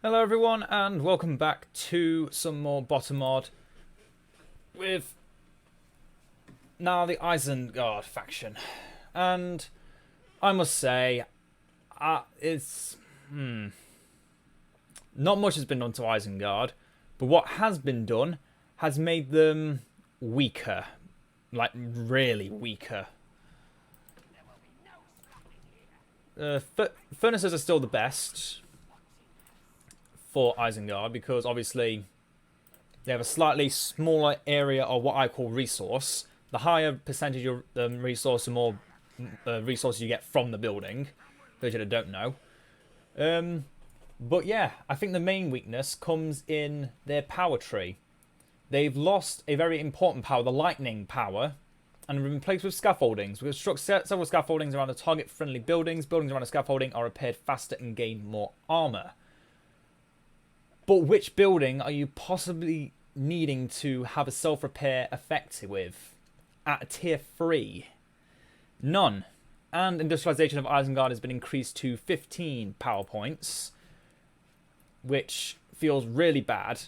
Hello everyone and welcome back to some more BOTTA mod with now the Isengard faction. And I must say, it's not much has been done to Isengard, but what has been done has made them weaker, like really weaker. Furnaces are still the best for Isengard because obviously they have a slightly smaller area of what I call resource. The higher percentage of resource, the more resources you get from the building. Those that don't know. But yeah, I think the main weakness comes in their power tree. They've lost a very important power, the lightning power, and replaced with scaffoldings. We construct several scaffoldings around the target-friendly buildings. Buildings around a scaffolding are repaired faster and gain more armor. But which building are you possibly needing to have a self-repair effect with at tier 3? None. And industrialization of Isengard has been increased to 15 power points, which feels really bad.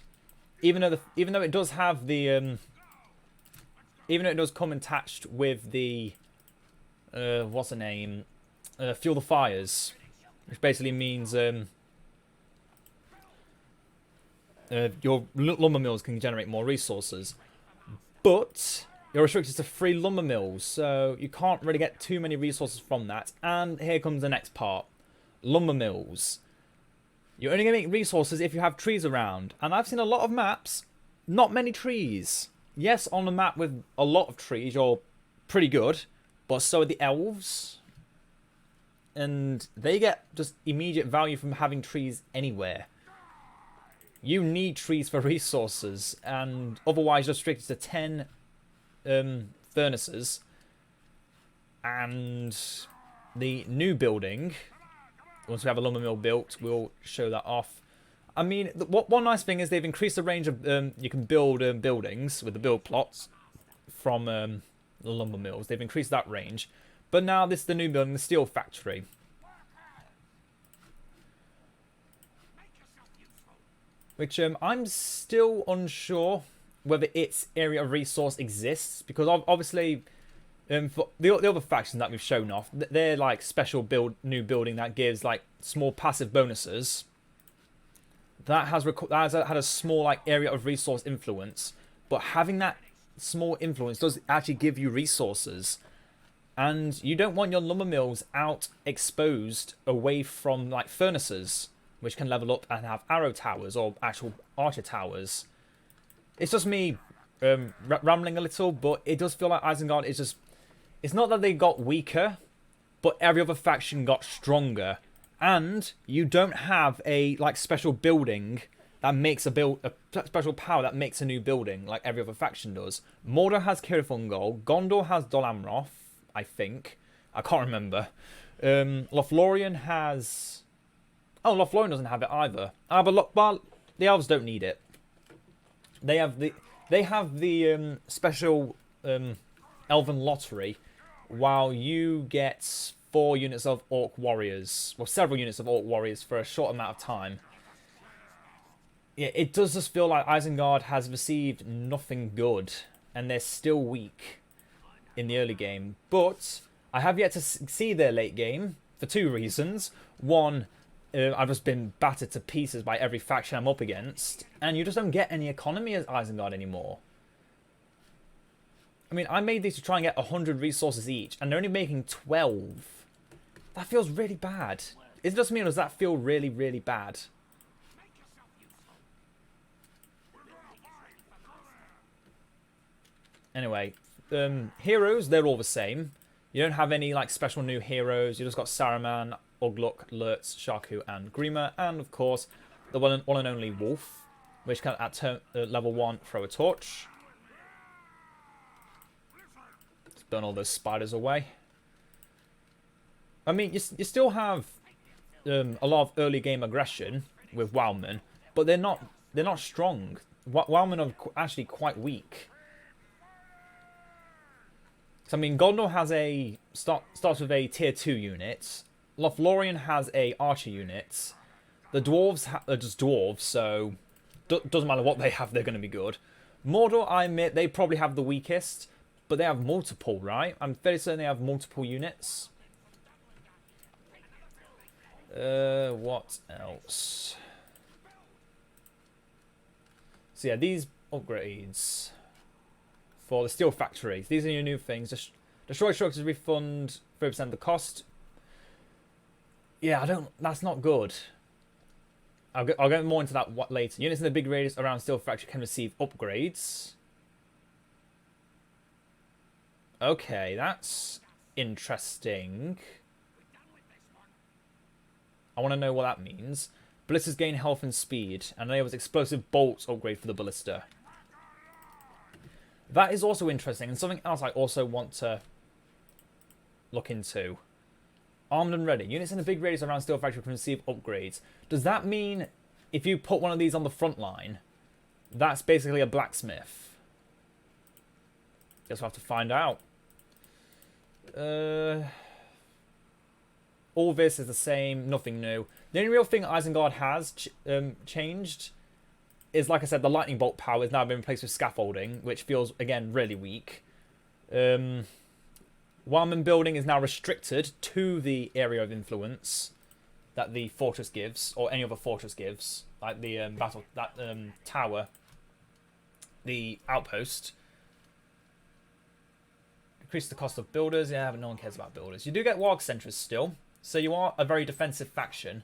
Even though it does have the even though it does come attached with the what's the name? Fuel the fires, which basically means your lumber mills can generate more resources, but you're restricted to 3 lumber mills, so you can't really get too many resources from that. And here comes the next part. Lumber mills. You're only going to make resources if you have trees around. And I've seen a lot of maps, not many trees. Yes, on a map with a lot of trees, you're pretty good, but so are the elves. And they get just immediate value from having trees anywhere. You need trees for resources, and otherwise you're restricted to 10 furnaces. And the new building, once we have a lumber mill built, we'll show that off. I mean, one nice thing is they've increased the range of you can build buildings with the build plots from the lumber mills. They've increased that range, but now this is the new building, the steel factory. Which I'm still unsure whether its area of resource exists, because obviously for the other factions that we've shown off, they're like special new building that gives like small passive bonuses. That has had a small like area of resource influence, but having that small influence does actually give you resources, and you don't want your lumber mills out exposed away from like furnaces, which can level up and have arrow towers or actual archer towers. It's just me rambling a little, but it does feel like Isengard is just... It's not that they got weaker, but every other faction got stronger. And you don't have a like special building that makes a special power that makes a new building like every other faction does. Mordor has Cirithungol. Gondor has Dol Amroth, I think. I can't remember. Lothlorien has... Oh, Lothlorien doesn't have it either. But the elves don't need it. They have the special elven lottery, while you get 4 units of orc warriors, well, several units of orc warriors for a short amount of time. Yeah, it does just feel like Isengard has received nothing good, and they're still weak in the early game. But I have yet to see their late game for 2 reasons. One, I've just been battered to pieces by every faction I'm up against, and you just don't get any economy as Isengard anymore. I mean, I made these to try and get 100 resources each, and they're only making 12. That feels really bad. Is it just me, or does that feel really, really bad? Anyway, heroes, they're all the same. You don't have any like special new heroes. You just got Saruman, Ugluk, Lurtz, Sharku, and Grima, and of course the one and only Wolf, which can at level 1 throw a torch. Let's burn all those spiders away. I mean, you still have a lot of early game aggression with Wildmen, but they're not strong. Wildmen are actually quite weak. So I mean, Gondor has starts with a tier 2 unit. Lothlorien has a archer unit. The dwarves are just dwarves, so doesn't matter what they have, they're going to be good. Mordor, I admit, they probably have the weakest, but they have multiple, right? I'm fairly certain they have multiple units. What else? So yeah, these upgrades for the steel factory. These are your new things. Destroy structures, refund 30% of the cost. Yeah, that's not good. I'll get more into that later. Units in the big radius around steel factory can receive upgrades. Okay, that's interesting. I want to know what that means. Ballistas gain health and speed, and enables explosive bolts upgrade for the ballista. That is also interesting, and something else I also want to look into. Armed and ready. Units in the big radius around steel factory can receive upgrades. Does that mean if you put one of these on the front line, that's basically a blacksmith? Guess we'll have to find out. All this is the same, nothing new. The only real thing Isengard has changed is, like I said, the lightning bolt power has now been replaced with scaffolding, which feels, again, really weak. Wildman building is now restricted to the area of influence that the fortress gives, or any other fortress gives, like the tower, the outpost. Increase the cost of builders. Yeah, but no one cares about builders. You do get warg centres still, so you are a very defensive faction.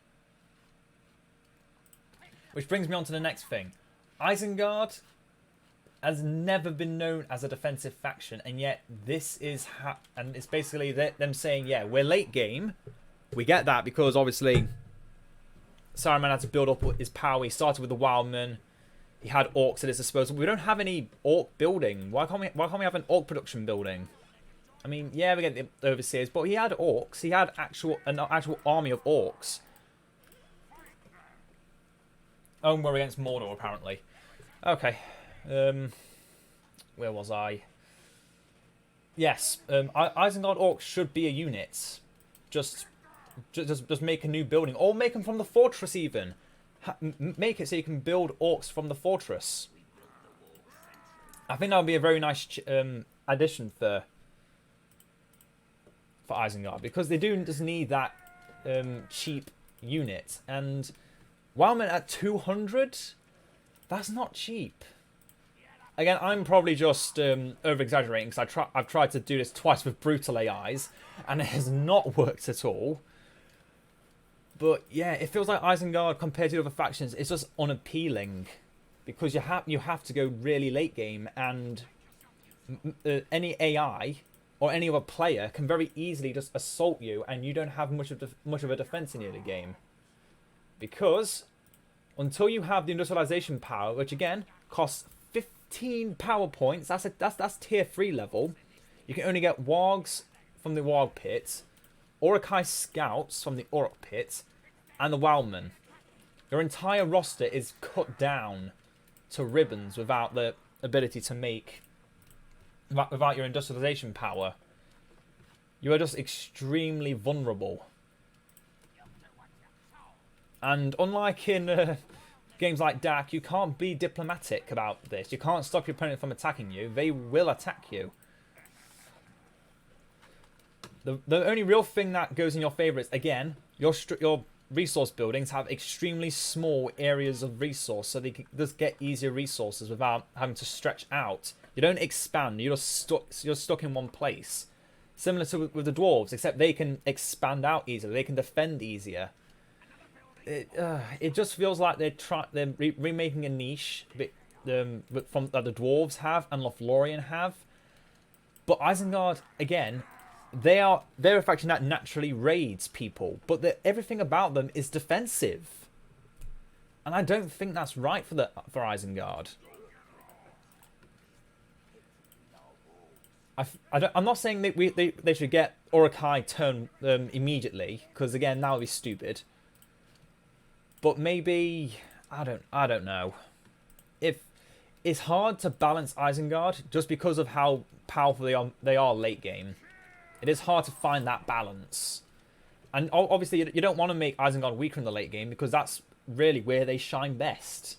Which brings me on to the next thing. Isengard has never been known as a defensive faction, and yet this is and it's basically them saying, yeah, we're late game. We get that because obviously Saruman had to build up his power. He started with the Wildmen. He had orcs at his disposal. We don't have any orc building. Why can't we have an orc production building? I mean, yeah, we get the overseers, but he had orcs. He had an actual army of orcs. Oh, we're against Mordor, apparently. Okay. Where was I? Yes. Isengard orcs should be a unit. Just make a new building. Or make them from the fortress, even. Make it so you can build orcs from the fortress. I think that would be a very nice addition for Isengard, because they do just need that cheap unit. And Wildman at 200, that's not cheap. Again, I'm probably just over-exaggerating, because I've tried to do this twice with brutal AIs, and it has not worked at all. But yeah, it feels like Isengard, compared to other factions, it's just unappealing, because you have to go really late game, and any AI or any other player can very easily just assault you, and you don't have much of a defense in the game. Because until you have the industrialization power, which again costs 15 power points, that's tier 3 level. You can only get wargs from the warg pit, Orokai scouts from the Orc pit, and the Wildman. Your entire roster is cut down to ribbons without the ability to make, without your industrialization power. You are just extremely vulnerable. And unlike in games like DAC, you can't be diplomatic about this. You can't stop your opponent from attacking you. They will attack you. The only real thing that goes in your favour is, again, your resource buildings have extremely small areas of resource, so they can just get easier resources without having to stretch out. You don't expand. You're stuck in one place. Similar to with the dwarves, except they can expand out easier. They can defend easier. It just feels like they're remaking a niche from that the dwarves have and Lothlorien have. But Isengard, again, they're a faction that naturally raids people, but everything about them is defensive, and I don't think that's right for Isengard. I'm not saying that they should get Orokai turn immediately, because again that would be stupid. But maybe I don't know. If it's hard to balance Isengard just because of how powerful they are late game. It is hard to find that balance. And obviously, you don't want to make Isengard weaker in the late game, because that's really where they shine best.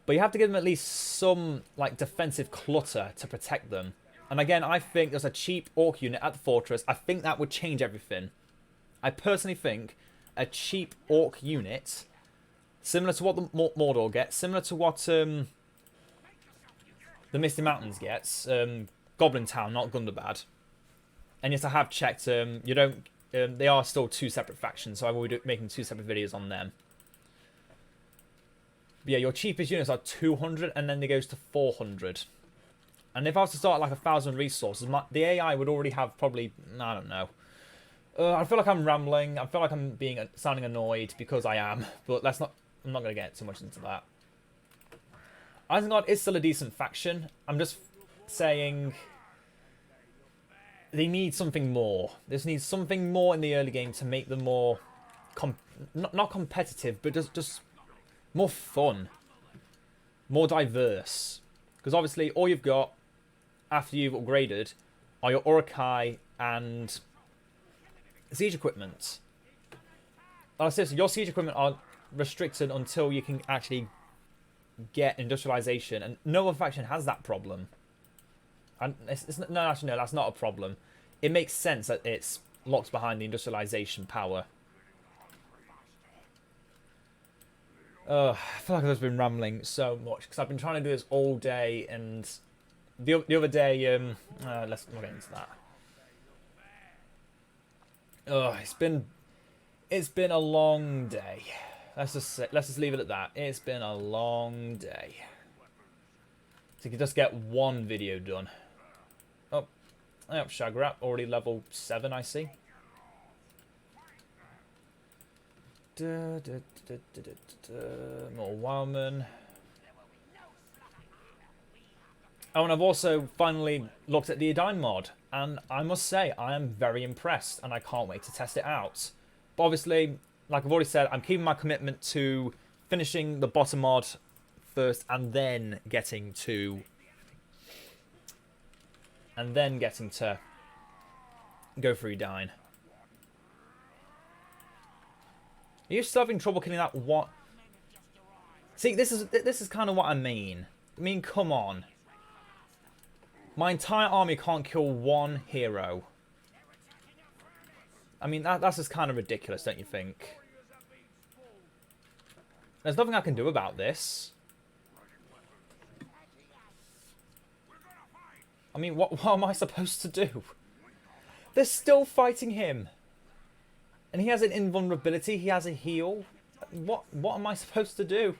But you have to give them at least some like defensive clutter to protect them. And again, I think there's a cheap orc unit at the fortress. I think that would change everything. I personally think a cheap orc unit, similar to what the Mordor gets, similar to what the Misty Mountains gets, Goblin Town, not Gundabad. And yes, I have checked. You don't. They are still two separate factions, so I will be making two separate videos on them. But yeah, your cheapest units are 200, and then it goes to 400. And if I was to start like 1,000 resources, the AI would already have probably, I don't know. I feel like I'm rambling. I feel like I'm sounding annoyed because I am. But I'm not going to get too much into that. Isengard is still a decent faction. I'm just saying they need something more. They just need something more in the early game to make them more, not competitive, but just more fun, more diverse. Because obviously all you've got after you've upgraded are your Urukai and siege equipment. Seriously, your siege equipment are restricted until you can actually get industrialization, and no other faction has that problem. And no, actually, no, that's not a problem. It makes sense that it's locked behind the industrialization power. I feel like I've just been rambling so much because I've been trying to do this all day, and the other day, let's not get into that. It's been a long day. Let's just leave it at that. It's been a long day. So you can just get one video done. Oh, yep, Shagrap already level 7, I see. More Wildman. Oh, and I've also finally looked at the Naodline mod, and I must say I am very impressed, and I can't wait to test it out. But obviously, like I've already said, I'm keeping my commitment to finishing the BOTTA mod first, and then getting to go through Naodline. Are you still having trouble killing that what? See, this is kind of what I mean. I mean, come on. My entire army can't kill one hero. I mean, that's just kind of ridiculous, don't you think? There's nothing I can do about this. I mean, what am I supposed to do? They're still fighting him. And he has an invulnerability, he has a heal. What am I supposed to do?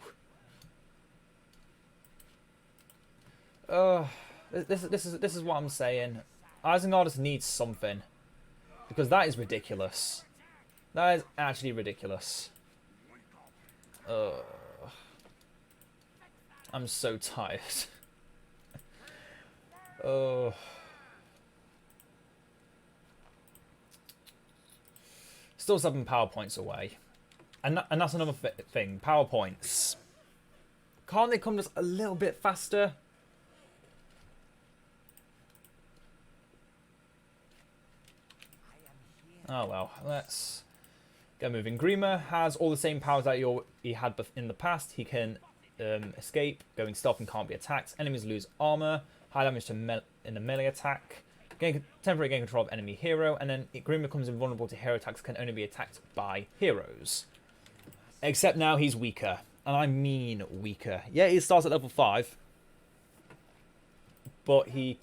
This is what I'm saying. Isengard just needs something. Because that is ridiculous. That is actually ridiculous. I'm so tired. Still 7 PowerPoints away. And that's another thing. PowerPoints. Can't they come just a little bit faster? Oh well, let's get moving. Grima has all the same powers that he had in the past. He can escape, going stealth and can't be attacked. Enemies lose armor, high damage in a melee attack. Temporary gain control of enemy hero, and then Grima becomes invulnerable to hero attacks, can only be attacked by heroes. Except now he's weaker, and I mean weaker. Yeah, he starts at level 5, but he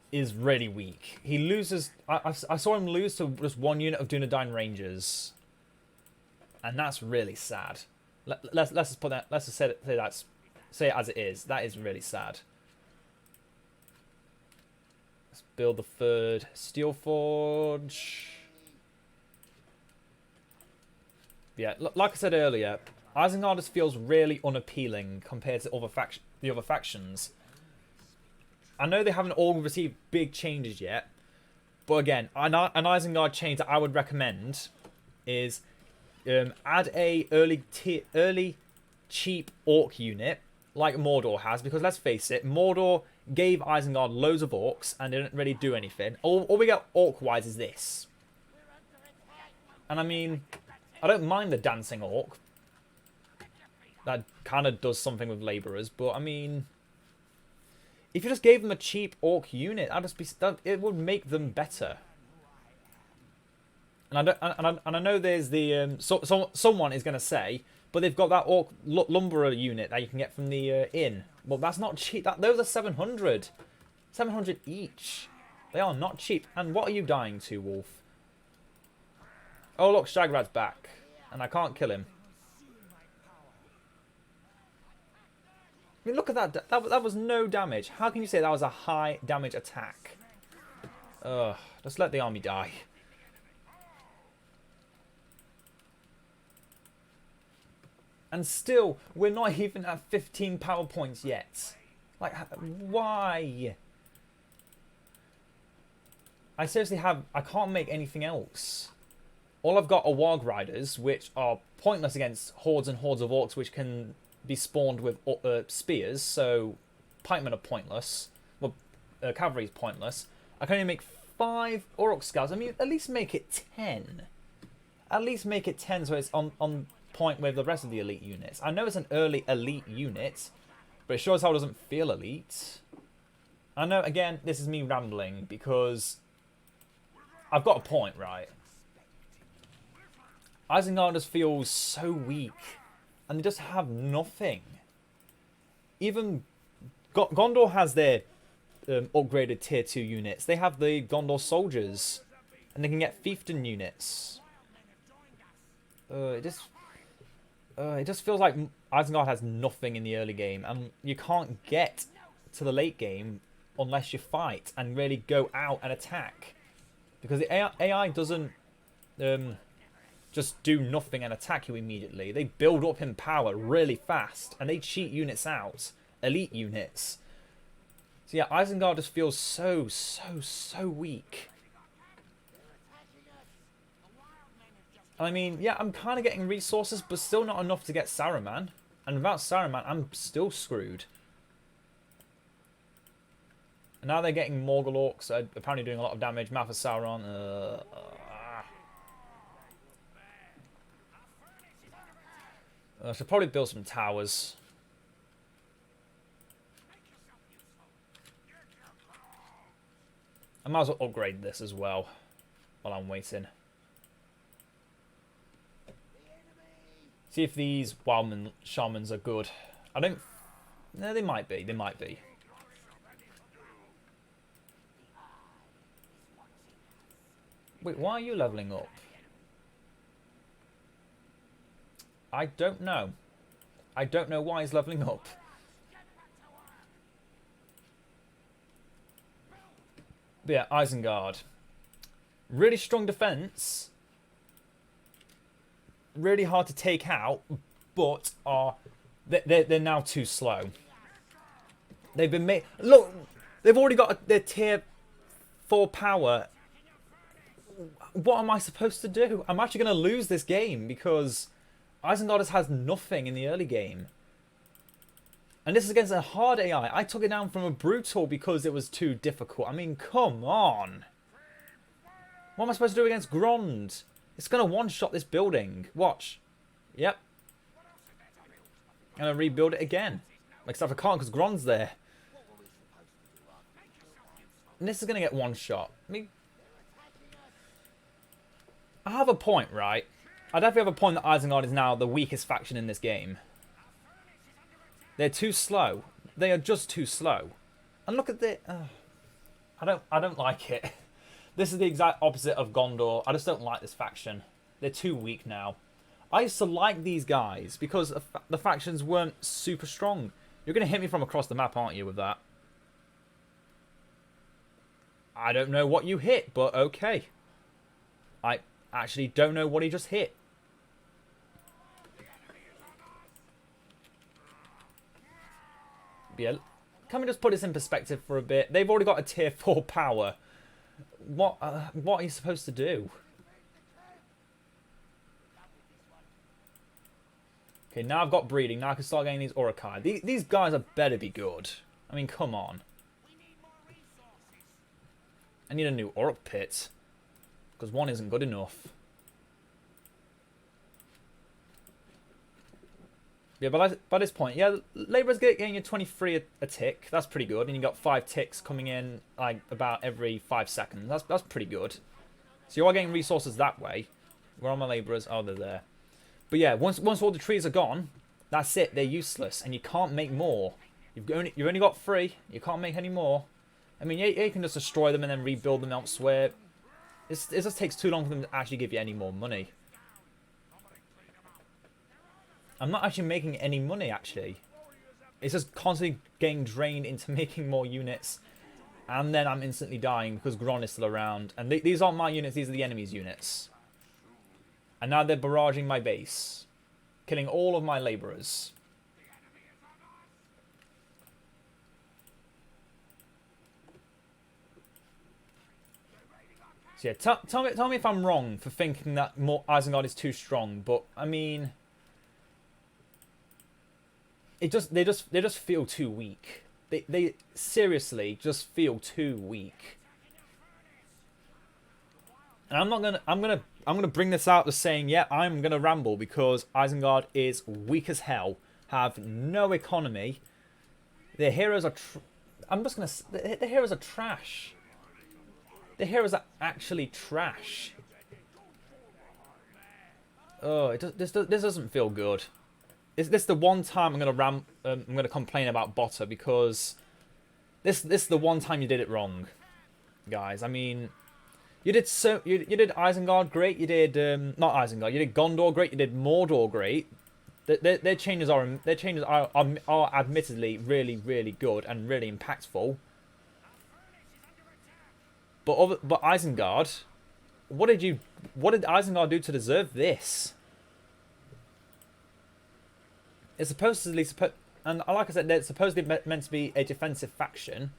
is really weak. He loses. I saw him lose to just 1 unit of Dunedain Rangers, and that's really sad. Let's just put that. Let's just say it as it is. That is really sad. Let's build the 3rd Steel Forge. Yeah, like I said earlier, Isengard just feels really unappealing compared to the other factions. I know they haven't all received big changes yet, but again, an Isengard change that I would recommend is add a early cheap orc unit like Mordor has, because let's face it, Mordor gave Isengard loads of orcs and didn't really do anything. All we get orc-wise is this. And I mean, I don't mind the dancing orc. That kind of does something with labourers, but I mean, if you just gave them a cheap orc unit, it would make them better. And I know there's the someone is going to say, but they've got that orc lumberer unit that you can get from the inn. Well, that's not cheap. Those are 700, 700 each. They are not cheap. And what are you dying to, Wolf? Oh look, Shagrad's back, and I can't kill him. I mean, look at that. That was no damage. How can you say that was a high damage attack? Ugh, just let the army die. And still, we're not even at 15 power points yet. Like, why? I seriously I can't make anything else. All I've got are Warg Riders, which are pointless against hordes and hordes of orcs, which can be spawned with spears, so pikemen are pointless. Well, cavalry's pointless. I can only make 5 Orc Scouts. I mean, at least make it 10. At least make it 10 so it's on point with the rest of the elite units. I know it's an early elite unit, but it sure as hell doesn't feel elite. I know, again, this is me rambling, because I've got a point, right? Isengard just feels so weak, and they just have nothing. Even Gondor has their upgraded tier 2 units. They have the Gondor soldiers, and they can get fiefdom units. It just feels like Isengard has nothing in the early game, and you can't get to the late game unless you fight and really go out and attack, because the AI doesn't just do nothing and attack you immediately. They build up in power really fast, and they cheat units out, elite units. So yeah, Isengard just feels so weak. I mean, yeah, I'm kind of getting resources, but still not enough to get Saruman. And without Saruman, I'm still screwed. And now they're getting Morgul Orcs, apparently doing a lot of damage. Mouth of Sauron. I should probably build some towers. I might as well upgrade this as well while I'm waiting. See if these Wildman Shamans are good. I don't... No, they might be. They might be. Wait, why are you leveling up? I don't know. I don't know why he's leveling up. But yeah, Isengard. Really strong defense. Really hard to take out, but they're now too slow. They've been made... Look, they've already got their tier 4 power. What am I supposed to do? I'm actually going to lose this game because Isengard has nothing in the early game. And this is against a hard AI. I took it down from a brutal because it was too difficult. I mean, come on. What am I supposed to do against Grond? It's going to one-shot this building. Watch. Yep. I'm going to rebuild it again. Except I can't because Grond's there. And this is going to get one-shot. I mean, I have a point, right? I definitely have a point that Isengard is now the weakest faction in this game. They're too slow. They are just too slow. And look at the... I don't like it. This is the exact opposite of Gondor. I just don't like this faction. They're too weak now. I used to like these guys because the factions weren't super strong. You're going to hit me from across the map, aren't you, with that? I don't know what you hit, but okay. I actually don't know what he just hit. Yeah, can we just put this in perspective for a bit? They've already got a tier 4 power. What are you supposed to do? Okay, now I've got breeding. Now I can start getting these Orokai. These guys are better be good. I mean, come on. I need a new Orc pit. Because one isn't good enough. Yeah, but by this point, yeah, Labour's getting you 23 a tick. That's pretty good. And you got 5 ticks coming in like about every 5 seconds. That's pretty good. So you are getting resources that way. Where are my labourers? Oh, they're there. But yeah, once all the trees are gone, that's it. They're useless, and you can't make more. You've only got 3. You can't make any more. I mean, yeah, you can just destroy them and then rebuild them elsewhere. It just takes too long for them to actually give you any more money. I'm not actually making any money, actually. It's just constantly getting drained into making more units. And then I'm instantly dying because Gron is still around. And these aren't my units, these are the enemy's units. And now they're barraging my base. Killing all of my labourers. So yeah, tell me if I'm wrong for thinking that Isengard is too strong. But, I mean... they just feel too weak. They seriously just feel too weak. And I'm gonna bring this out as saying, yeah, I'm gonna ramble because Isengard is weak as hell, have no economy. Their heroes are their heroes are trash. Their heroes are actually trash. Oh, this doesn't feel good. This is the one time I'm gonna complain about BOTTA because this is the one time you did it wrong, guys. I mean, you did Isengard great. You did not Isengard. You did Gondor great. You did Mordor great. Their changes are admittedly really good and really impactful. But Isengard, what did Isengard do to deserve this? It's supposedly and like I said, they're supposedly meant to be a defensive faction.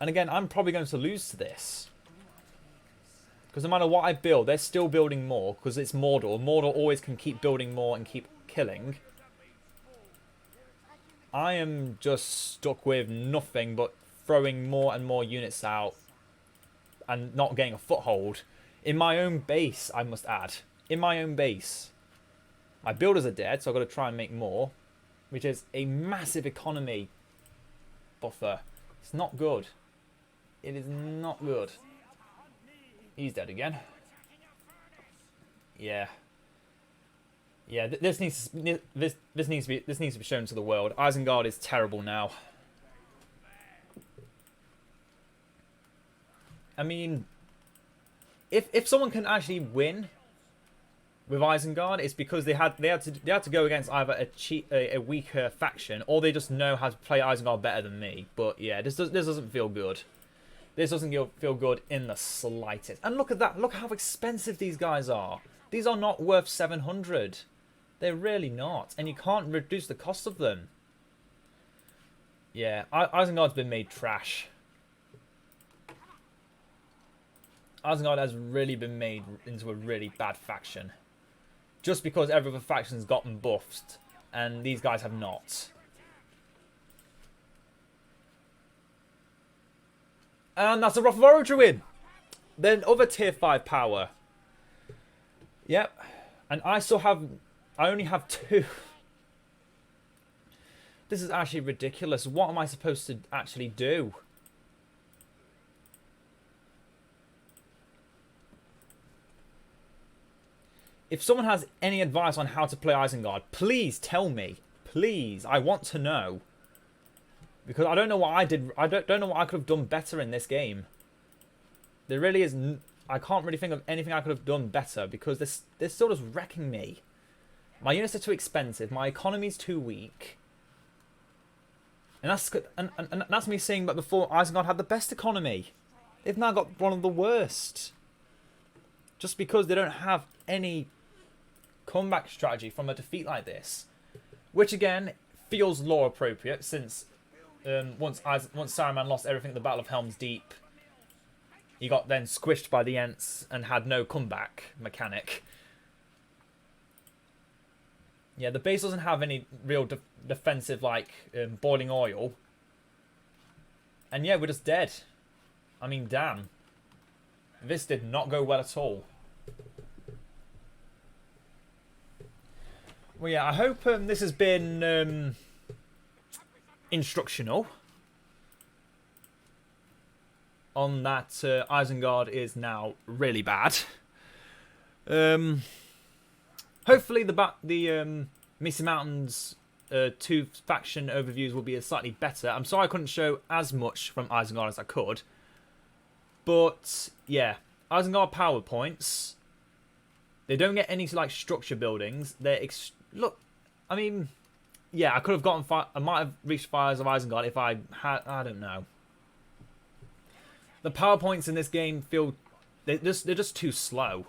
And again, I'm probably going to lose to this. Because no matter what I build, they're still building more. Because it's Mordor. Mordor always can keep building more and keep killing. I am just stuck with nothing but throwing more and more units out. And not getting a foothold. In my own base, I must add. In my own base. My builders are dead, so I've got to try and make more. Which is a massive economy buffer. It's not good. It is not good. He's dead again. Yeah. Yeah, this needs to be shown to the world. Isengard is terrible now. I mean, if someone can actually win with Isengard, it's because they had to go against either a weaker faction, or they just know how to play Isengard better than me. But yeah, this doesn't feel good. This doesn't feel good in the slightest. And look at that! Look how expensive these guys are. These are not worth 700. They're really not, and you can't reduce the cost of them. Yeah, Isengard's been made trash. Isengard has really been made into a really bad faction. Just because every other faction's gotten buffed, and these guys have not. And that's a Wrath of Orodruin! Then other tier 5 power. Yep. And I only have 2. This is actually ridiculous. What am I supposed to actually do? If someone has any advice on how to play Isengard, please tell me. Please, I want to know. Because I don't know what I did. I don't know what I could have done better in this game. There really is. I can't really think of anything I could have done better because they're still just wrecking me. My units are too expensive. My economy's too weak. And that's me saying that before Isengard had the best economy. They've now got one of the worst. Just because they don't have any comeback strategy from a defeat like this, which again feels lore appropriate since once Saruman lost everything at the Battle of Helm's Deep, he got then squished by the Ents and had no comeback mechanic. Yeah, the base doesn't have any real defensive like boiling oil, and yeah, we're just dead. I mean, damn, this did not go well at all. Well, yeah, I hope this has been instructional on that Isengard is now really bad. Hopefully the Misty Mountains 2 faction overviews will be slightly better. I'm sorry I couldn't show as much from Isengard as I could. But, yeah. Isengard PowerPoints. They don't get any, like, structure buildings. They're... Look, I mean... Yeah, I could have gotten... I might have reached Fires of Isengard if I had... I don't know. The PowerPoints in this game feel... They're just too slow.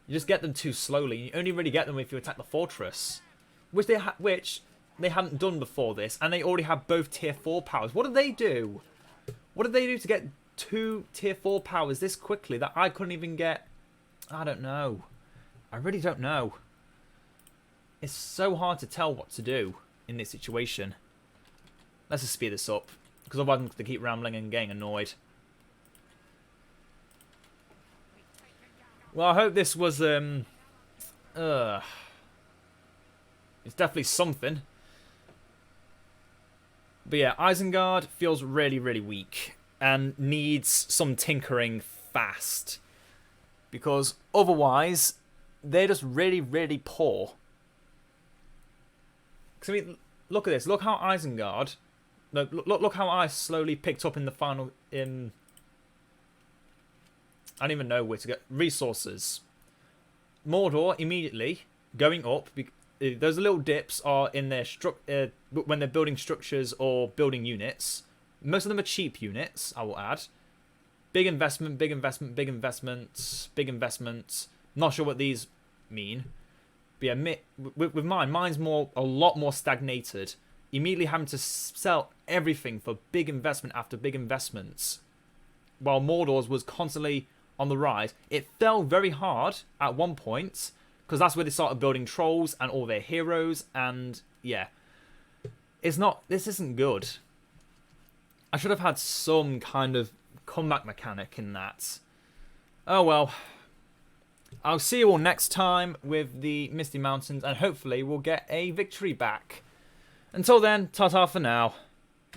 You just get them too slowly. You only really get them if you attack the fortress. Which they hadn't done before this. And they already have both tier 4 powers. What did they do? What did they do to get 2 tier 4 powers this quickly that I couldn't even get? I don't know. I really don't know. It's so hard to tell what to do in this situation. Let's just speed this up. Because otherwise I'm going to keep rambling and getting annoyed. Well, I hope this was, it's definitely something. But yeah, Isengard feels really, really weak. And needs some tinkering fast. Because otherwise, they're just really, really poor. Because, I mean, look at this. Look how Isengard... Look how I slowly picked up in the final... I don't even know where to get resources. Mordor immediately going up. Those little dips are in their when they're building structures or building units. Most of them are cheap units, I will add. Big investment, big investment, big investment, big investment. Not sure what these mean. But yeah, with mine's a lot more stagnated. Immediately having to sell everything for big investment after big investments. While Mordor's was constantly on the rise. It fell very hard at one point, because that's where they started building trolls and all their heroes, and yeah. This isn't good. I should have had some kind of comeback mechanic in that. Oh well. I'll see you all next time with the Misty Mountains, and hopefully we'll get a victory back. Until then, ta-ta for now.